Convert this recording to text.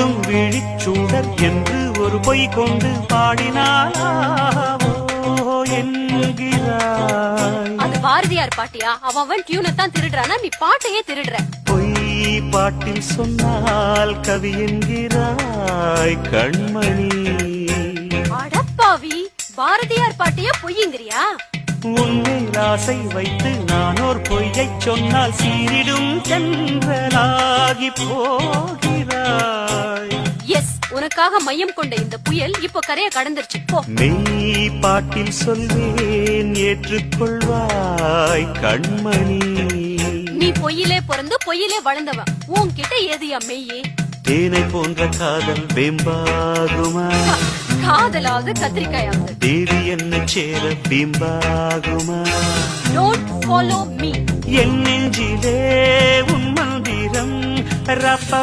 வெட்டும் விழிச்சூடர் என்று ஒரு பொய் கொண்டு பாடினாலாவோ என்கிறாய். அது பாரதியார் பாட்டியா? அவன் டியூனத்தான் திருடுறானா, நீ பாட்டையே திருடுற. பொய் பாட்டில் சொன்னால் கவி என்கிறாய் கண்மணி. அடப்பாவி, பாரதியார் பாட்டியா பொய்யுங்கிறியா? உன்மேல் ஆசை வைத்து நானோர் பொய்யைச் சொன்னால் சீரிடும் சென்றலாகி போகிறாய். எஸ், உனக்காக மையம் கொண்ட இந்த புயல் இப்போ கரைய கடந்துருச்சு. போ. மெய் பாட்டில் சொல்வேன் ஏற்றுக்கொள்வாய் கண்மணி. நீ பொய்யிலே பிறந்து பொய்யிலே வளர்ந்தவன், உன்கிட்ட ஏதுயா மெய்யே? தேனை போன்ற காதல் வெம்பாகுமா? காதலாவது கத்திரிக்காயாவது தேவி என்ன சேர பிம்பாகுமா? Don't follow me. என் நெஞ்சிலே உன் மந்திரம் ரப்ப